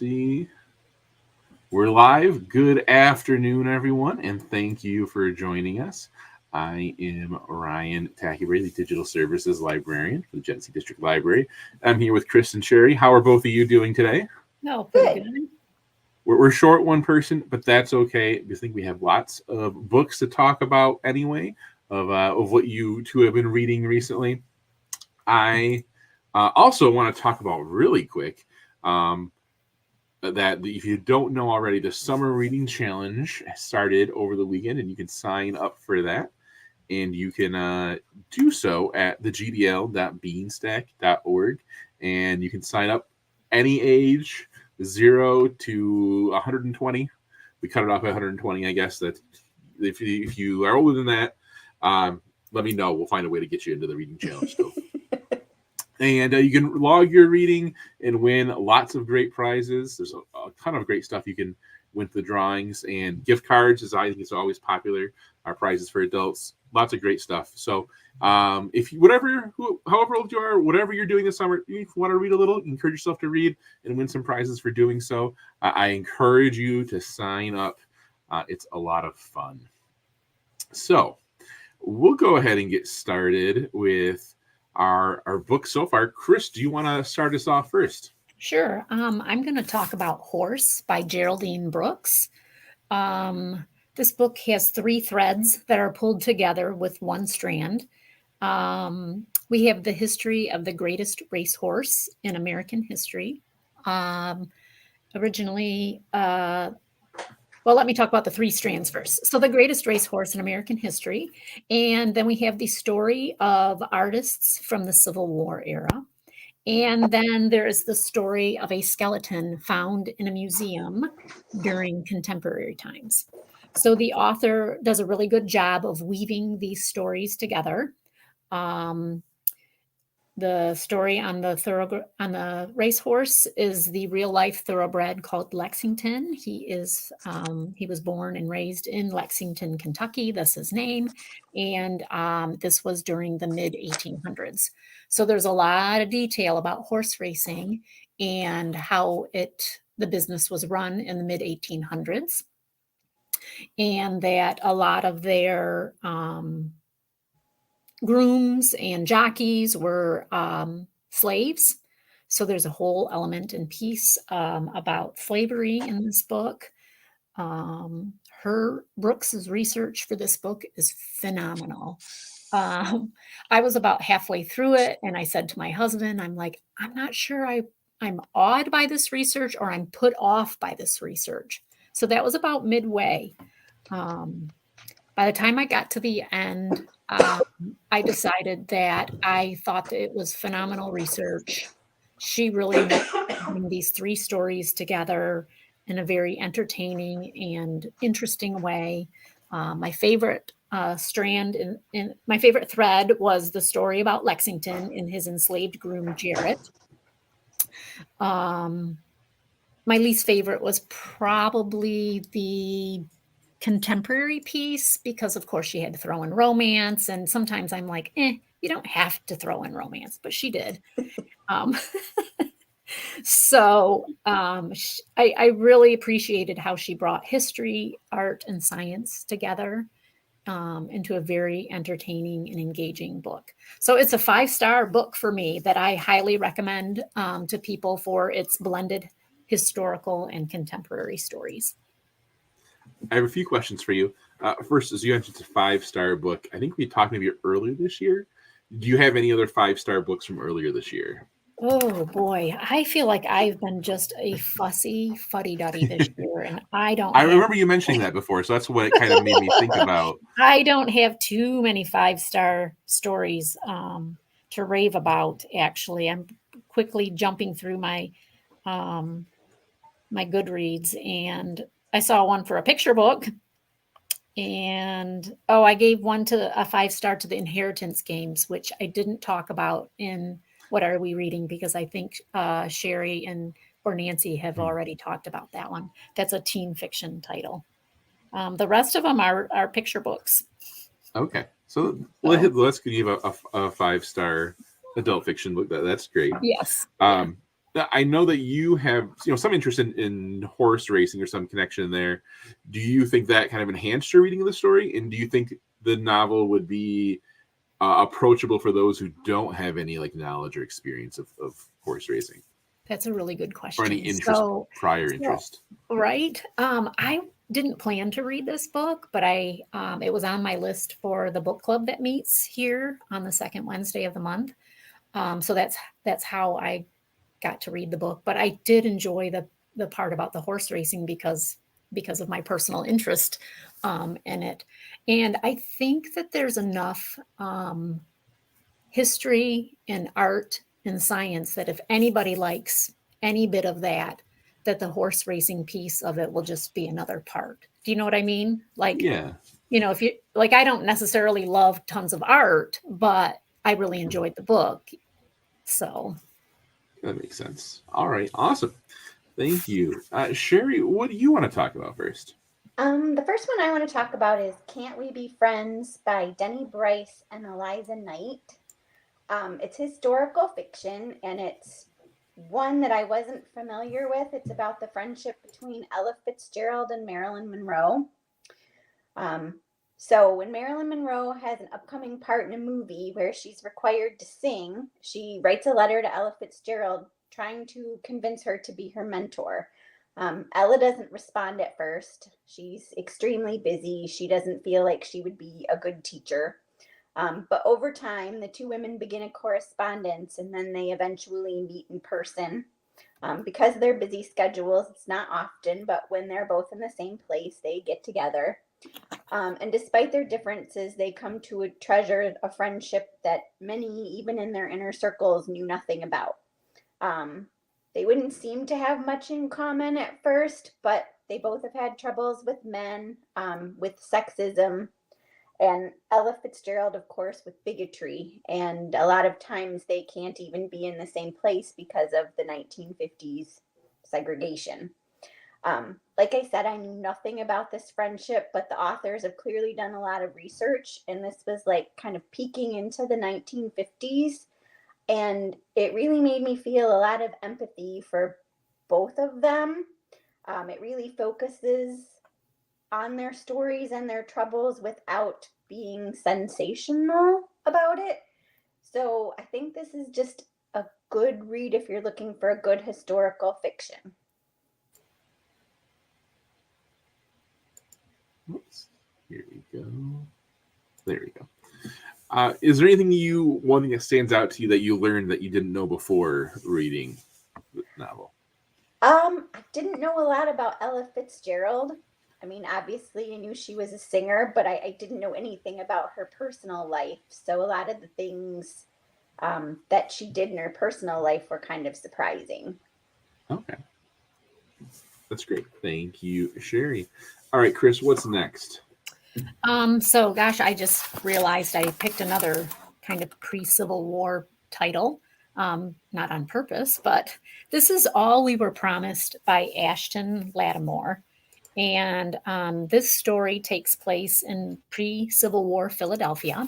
see. We're live. Good afternoon, everyone, and thank you for joining us. I am Ryan Tackyberry, the Digital Services Librarian for the Genesee District Library. I'm here with Chris and Sherry. How are both of you doing today? No, pretty good. We're short one person, but that's okay. I think we have lots of books to talk about anyway, of what you two have been reading recently. I also want to talk about really quick that if you don't know already, the Summer Reading Challenge started over the weekend, and you can sign up for that. And you can do so at thegdl.beanstack.org. And you can sign up any age, 0 to 120. We cut it off at 120, I guess. That if you are older than that, let me know. We'll find a way to get you into the reading challenge still. And you can log your reading and win lots of great prizes. There's a ton of great stuff you can win the drawings, and gift cards is I think it's always popular. Our prizes for adults, lots of great stuff. So if you, however old you are, whatever you're doing this summer, if you want to read a little, encourage yourself to read and win some prizes for doing so. I encourage you to sign up. It's a lot of fun. So we'll go ahead and get started with our book so far. Chris, do you want to start us off first? Sure. I'm going to talk about Horse by Geraldine Brooks. This book has 3 threads that are pulled together with one strand. We have the history of the greatest racehorse in American history. Originally, well, let me talk about the 3 strands first. So the greatest racehorse in American history. And then we have the story of artists from the Civil War era. And then there is the story of a skeleton found in a museum during contemporary times. So the author does a really good job of weaving these stories together. The story on the racehorse is the real life thoroughbred called Lexington. He was born and raised in Lexington, Kentucky. That's his name, and this was during the mid 1800s. So there's a lot of detail about horse racing and how the business was run in the mid 1800s, and that a lot of their grooms and jockeys were slaves. So there's a whole element and piece about slavery in this book. Brooks's research for this book is phenomenal. I was about halfway through it, and I said to my husband, I'm like, I'm not sure I'm awed by this research or I'm put off by this research. So that was about midway. By the time I got to the end, I decided that I thought that it was phenomenal research. She really putting these 3 stories together in a very entertaining and interesting way. My favorite strand in my favorite thread was the story about Lexington and his enslaved groom, Jarrett. My least favorite was probably the contemporary piece because of course she had to throw in romance, and sometimes I'm like, you don't have to throw in romance, but she did. So I really appreciated how she brought history, art, and science together into a very entertaining and engaging book. So it's a 5-star book for me that I highly recommend to people for its blended historical and contemporary stories. I have a few questions for you. First, as you mentioned, it's a 5-star book. I think we talked maybe earlier this year. Do you have any other 5-star books from earlier this year? Oh boy, I feel like I've been just a fussy fuddy-duddy this year, and I remember you mentioning that before, so that's what it kind of made me think about. I don't have too many 5-star stories to rave about. Actually, I'm quickly jumping through my Goodreads, and I saw one for a picture book. And I gave one to a 5-star to the Inheritance Games, which I didn't talk about in What Are We Reading, because I think Sherry or Nancy have already talked about that one. That's a teen fiction title. The rest of them are picture books. Okay, so let's give you a 5-star adult fiction book. That's great. Yes. I know that you have, some interest in horse racing or some connection there. Do you think that kind of enhanced your reading of the story? And do you think the novel would be approachable for those who don't have any like knowledge or experience of horse racing That's a really good or any question. interest, prior So interest? right. I didn't plan to read this book, but it was on my list for the book club that meets here on the second Wednesday of the month. So that's how I got to read the book. But I did enjoy the part about the horse racing because of my personal interest in it. And I think that there's enough history and art and science that if anybody likes any bit of that, that the horse racing piece of it will just be another part. Do you know what I mean? Like, Yeah, if you like, I don't necessarily love tons of art, but I really enjoyed the book. So, that makes sense. All right, awesome. Thank you. Sherry, what do you want to talk about first? The first one I want to talk about is Can't We Be Friends by Denny Bryce and Eliza Knight. It's historical fiction, and it's one that I wasn't familiar with. It's about the friendship between Ella Fitzgerald and Marilyn Monroe. So when Marilyn Monroe has an upcoming part in a movie where she's required to sing, she writes a letter to Ella Fitzgerald trying to convince her to be her mentor. Ella doesn't respond at first. She's extremely busy. She doesn't feel like she would be a good teacher. But over time, the two women begin a correspondence, and then they eventually meet in person. Because of their busy schedules, it's not often, but when they're both in the same place, they get together. And despite their differences, they come to treasure a friendship that many, even in their inner circles, knew nothing about. They wouldn't seem to have much in common at first, but they both have had troubles with men, with sexism, and Ella Fitzgerald, of course, with bigotry. And a lot of times they can't even be in the same place because of the 1950s segregation. Like I said, I knew nothing about this friendship, but the authors have clearly done a lot of research, and this was like kind of peeking into the 1950s. And it really made me feel a lot of empathy for both of them. It really focuses on their stories and their troubles without being sensational about it. So I think this is just a good read if you're looking for a good historical fiction. Oops. Here we go. There we go. Is there anything one thing that stands out to you that you learned that you didn't know before reading the novel? I didn't know a lot about Ella Fitzgerald. I mean, obviously, I knew she was a singer, but I didn't know anything about her personal life. So a lot of the things that she did in her personal life were kind of surprising. Okay. That's great. Thank you, Sherry. All right, Chris, what's next? So gosh, I just realized I picked another kind of pre-Civil War title, not on purpose, but this is All We Were Promised by Ashton Lattimore. And this story takes place in pre-Civil War Philadelphia.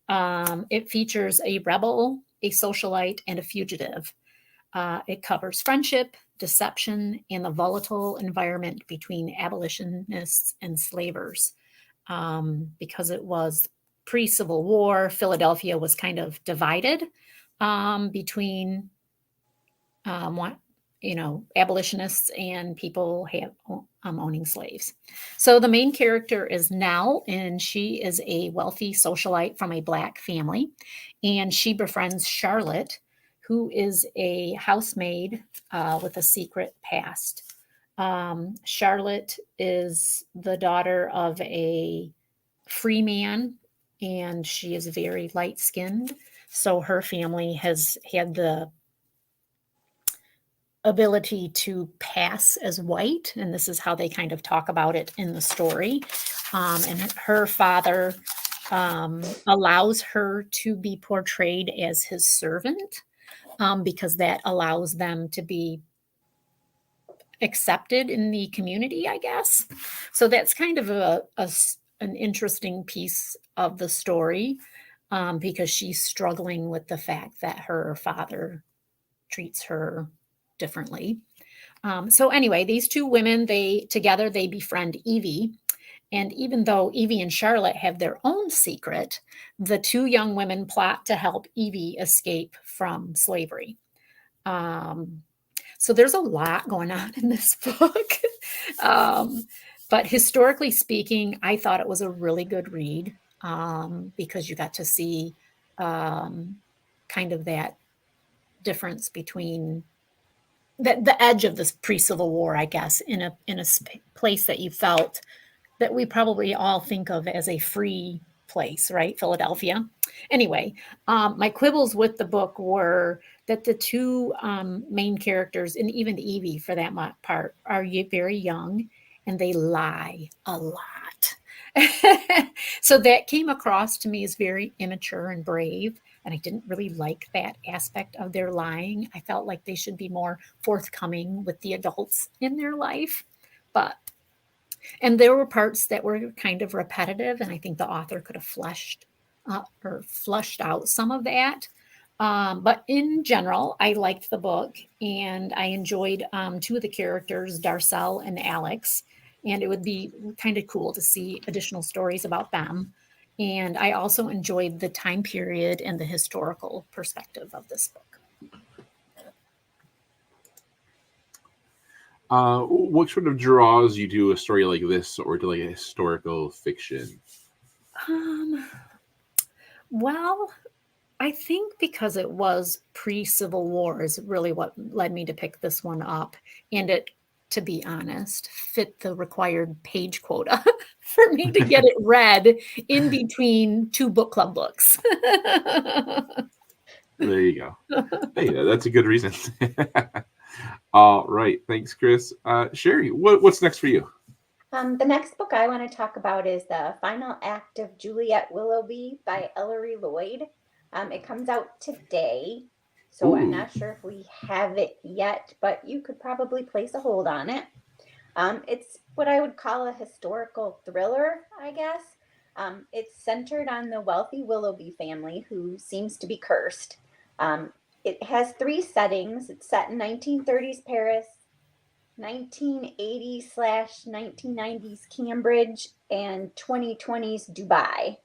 It features a rebel, a socialite, and a fugitive. It covers friendship, deception, and the volatile environment between abolitionists and slavers. Because it was pre-Civil War, Philadelphia was kind of divided between abolitionists and people owning slaves. So the main character is Nell, and she is a wealthy socialite from a Black family, and she befriends Charlotte, who is a housemaid with a secret past. Charlotte is the daughter of a free man, and she is very light skinned. So her family has had the ability to pass as white, and this is how they kind of talk about it in the story. And her father allows her to be portrayed as his servant because that allows them to be accepted in the community, I guess. So that's kind of an interesting piece of the story because she's struggling with the fact that her father treats her differently. So anyway, these two women, they befriend Evie. And even though Evie and Charlotte have their own secret, the two young women plot to help Evie escape from slavery. So there's a lot going on in this book. But historically speaking, I thought it was a really good read because you got to see kind of that difference between the edge of this pre-Civil War, I guess, in a place that you felt that we probably all think of as a free place, right? Philadelphia. Anyway, my quibbles with the book were that the two main characters, and even Evie for that part, are very young and they lie a lot. So that came across to me as very immature and brave. And I didn't really like that aspect of their lying. I felt like they should be more forthcoming with the adults in their life. And there were parts that were kind of repetitive, and I think the author could have flushed out some of that. But in general, I liked the book, and I enjoyed two of the characters, Darcel and Alex, and it would be kind of cool to see additional stories about them. And I also enjoyed the time period and the historical perspective of this book. What sort of draws you to a story like this or to like a historical fiction? Well, I think because it was pre-Civil War is really what led me to pick this one up. And it, to be honest, fit the required page quota for me to get it read in between two book club books. There you go. Hey, that's a good reason. All right. Thanks, Chris. Sherry, what's next for you? The next book I want to talk about is The Final Act of Juliet Willoughby by Ellery Lloyd. It comes out today, so I'm not sure if we have it yet, but you could probably place a hold on it. It's what I would call a historical thriller, I guess. It's centered on the wealthy Willoughby family who seems to be cursed. It has three settings. It's set in 1930s Paris, 1980s/1990s Cambridge, and 2020s Dubai.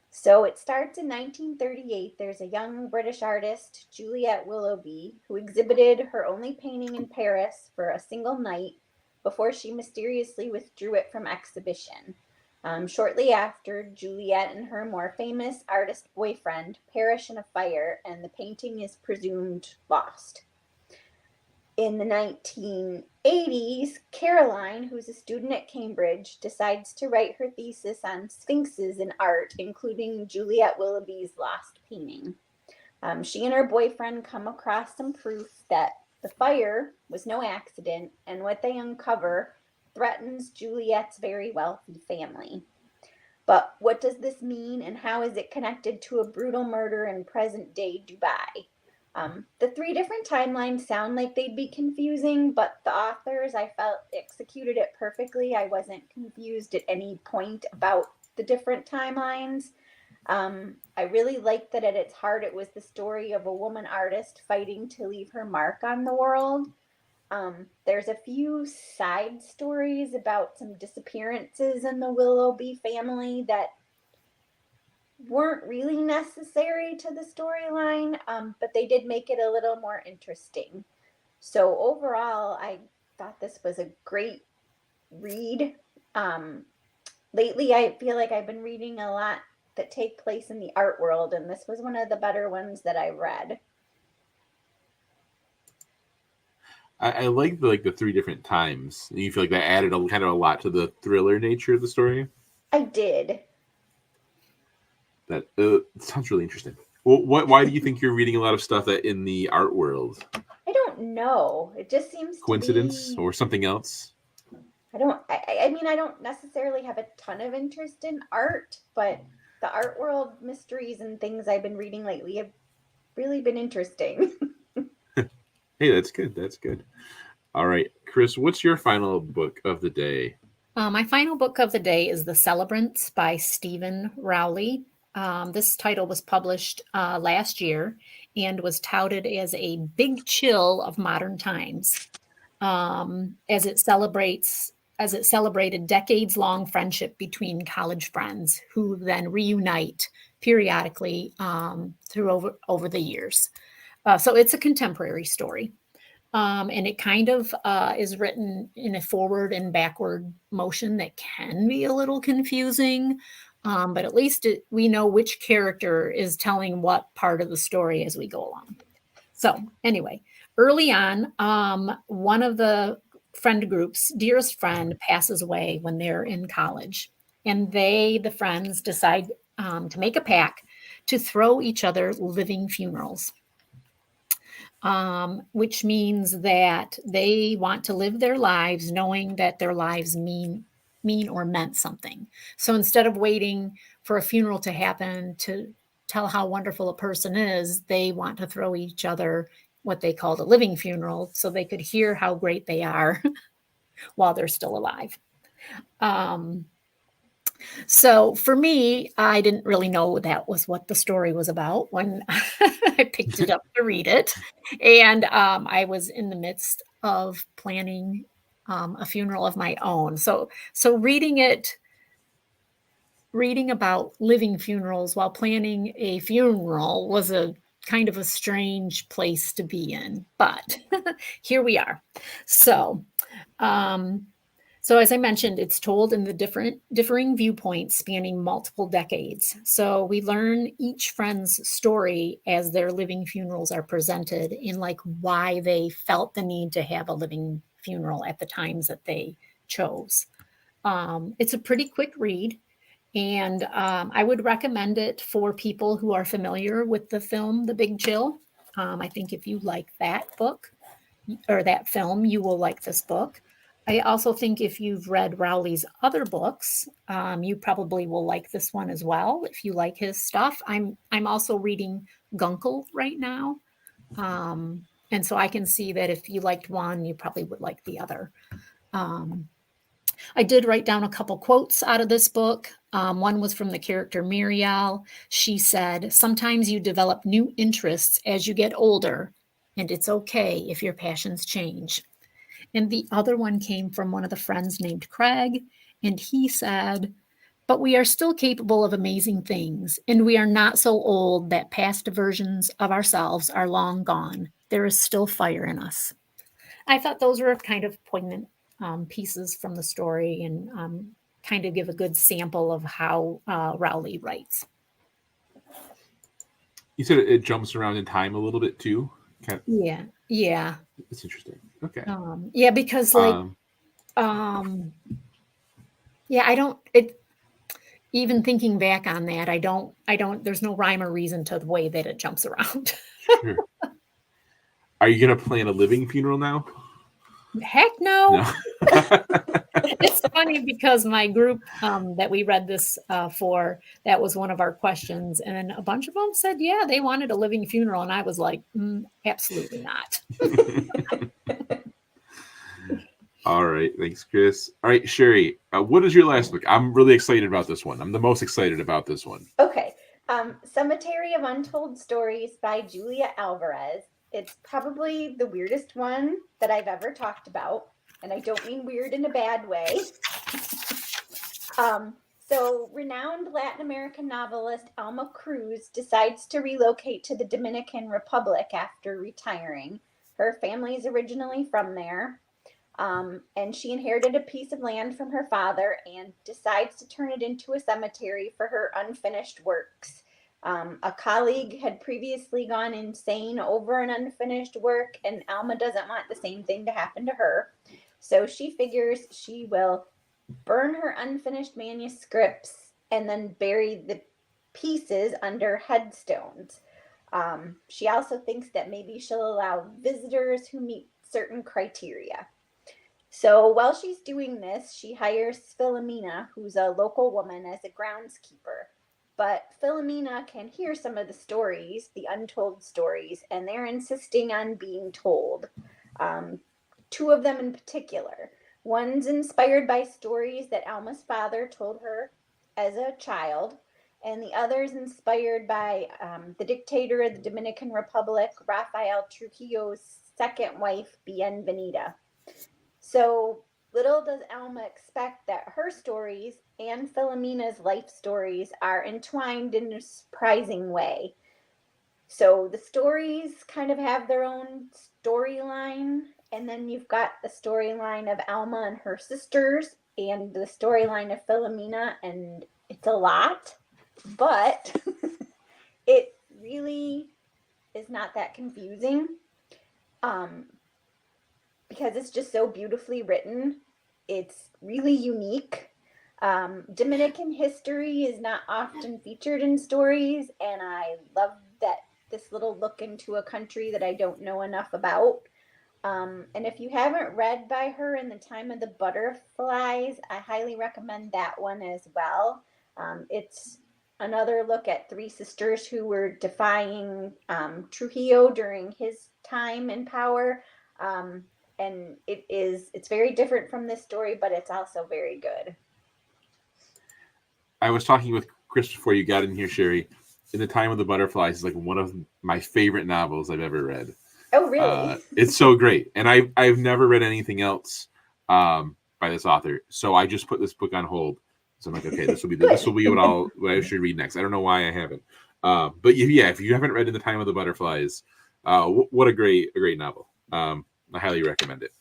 So it starts in 1938. There's a young British artist, Juliet Willoughby, who exhibited her only painting in Paris for a single night before she mysteriously withdrew it from exhibition. Shortly after, Juliet and her more famous artist boyfriend perish in a fire, and the painting is presumed lost. In the 1980s, Caroline, who's a student at Cambridge, decides to write her thesis on sphinxes in art, including Juliet Willoughby's lost painting. She and her boyfriend come across some proof that the fire was no accident, and what they uncover threatens Juliet's very wealthy family. But what does this mean, and how is it connected to a brutal murder in present-day Dubai? The three different timelines sound like they'd be confusing, but the authors, I felt, executed it perfectly. I wasn't confused at any point about the different timelines. I really liked that at its heart it was the story of a woman artist fighting to leave her mark on the world. There's a few side stories about some disappearances in the Willoughby family that weren't really necessary to the storyline, but they did make it a little more interesting. So overall, I thought this was a great read. Lately, I feel like I've been reading a lot that take place in the art world, and this was one of the better ones that I read. I like the three different times. You feel like that added kind of a lot to the thriller nature of the story? I did. That sounds really interesting. Well, why do you think you're reading a lot of stuff that in the art world? I don't know. It just seems coincidence or something else. I mean, I don't necessarily have a ton of interest in art, but the art world mysteries and things I've been reading lately have really been interesting. Hey, that's good. That's good. All right, Chris, what's your final book of the day? My final book of the day is The Celebrants by Stephen Rowley. This title was published last year and was touted as a big chill of modern times, as it celebrated decades-long friendship between college friends who then reunite periodically through over the years. So it's a contemporary story. And it kind of is written in a forward and backward motion that can be a little confusing, but at least we know which character is telling what part of the story as we go along. So anyway, early on, one of the friend group's dearest friend passes away when they're in college, and the friends, decide to make a pact to throw each other living funerals. Which means that they want to live their lives knowing that their lives mean or meant something. So instead of waiting for a funeral to happen to tell how wonderful a person is, they want to throw each other what they called a living funeral so they could hear how great they are while they're still alive. So for me, I didn't really know that was what the story was about when I picked it up to read it. And I was in the midst of planning a funeral of my own. So reading about living funerals while planning a funeral was a kind of a strange place to be in. But here we are. So as I mentioned, it's told in the differing viewpoints spanning multiple decades. So we learn each friend's story as their living funerals are presented in like why they felt the need to have a living funeral at the times that they chose. It's a pretty quick read, and I would recommend it for people who are familiar with the film The Big Chill. I think if you like that book or that film, you will like this book. I also think if you've read Rowley's other books, you probably will like this one as well. If you like his stuff, I'm also reading Guncle right now, and so I can see that if you liked one, you probably would like the other. I did write down a couple quotes out of this book. One was from the character Muriel. She said, "Sometimes you develop new interests as you get older, and it's okay if your passions change." And the other one came from one of the friends named Craig, and he said, "But we are still capable of amazing things, and we are not so old that past versions of ourselves are long gone. There is still fire in us." I thought those were kind of poignant pieces from the story and kind of give a good sample of how Rowley writes. You said it jumps around in time a little bit too. Yeah. It's interesting. Okay. Yeah, because like, yeah, I don't. Even thinking back on that, I don't. There's no rhyme or reason to the way that it jumps around. Sure. Are you gonna plan a living funeral now? Heck no. It's funny because my group that we read this for, that was one of our questions, and a bunch of them said, yeah, they wanted a living funeral, and I was like, absolutely not. All right, thanks, Chris. All right, Sherry, what is your last book? I'm really excited about this one. I'm the most excited about this one. Okay, Cemetery of Untold Stories by Julia Alvarez. It's probably the weirdest one that I've ever talked about, and I don't mean weird in a bad way. So renowned Latin American novelist Alma Cruz decides to relocate to the Dominican Republic after retiring. Her family is originally from there, and she inherited a piece of land from her father and decides to turn it into a cemetery for her unfinished works. A colleague had previously gone insane over an unfinished work, and Alma doesn't want the same thing to happen to her. So she figures she will burn her unfinished manuscripts and then bury the pieces under headstones. She also thinks that maybe she'll allow visitors who meet certain criteria. So while she's doing this, she hires Philomena, who's a local woman, as a groundskeeper. But Philomena can hear some of the stories, the untold stories, and they're insisting on being told. Two of them in particular. One's inspired by stories that Alma's father told her as a child, and the other is inspired by the dictator of the Dominican Republic, Rafael Trujillo's second wife, Bienvenida. So little does Alma expect that her stories and Philomena's life stories are entwined in a surprising way. So the stories kind of have their own storyline, and then you've got the storyline of Alma and her sisters, and the storyline of Philomena, and it's a lot, but it really is not that confusing. Because it's just so beautifully written. It's really unique. Dominican history is not often featured in stories, and I love that this little look into a country that I don't know enough about. And if you haven't read by her In the Time of the Butterflies, I highly recommend that one as well. It's another look at three sisters who were defying Trujillo during his time in power. And it's very different from this story, but it's also very good. I was talking with Chris before you got in here, Sherry. In the Time of the Butterflies is like one of my favorite novels I've ever read. Oh, really? It's so great, and I've never read anything else by this author, so I just put this book on hold. So I'm like, okay, this will be what I should read next. I don't know why I haven't, but yeah, if you haven't read In the Time of the Butterflies, what a great novel. I highly recommend it.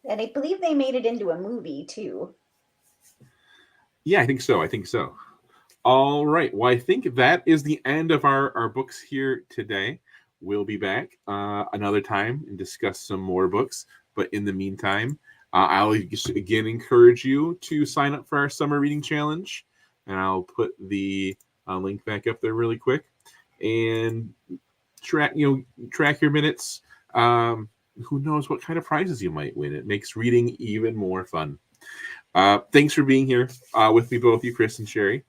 And I believe they made it into a movie too. Yeah, I think so. All right. Well, I think that is the end of our books here today. We'll be back another time and discuss some more books. But in the meantime, I'll just again encourage you to sign up for our summer reading challenge. And I'll put the link back up there really quick. And track your minutes. Who knows what kind of prizes you might win. It makes reading even more fun. Thanks for being here with me, both you, Chris and Sherry.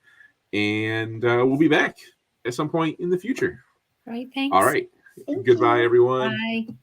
And we'll be back at some point in the future. Right. Thanks. All right. Thank Goodbye, you. everyone. Bye.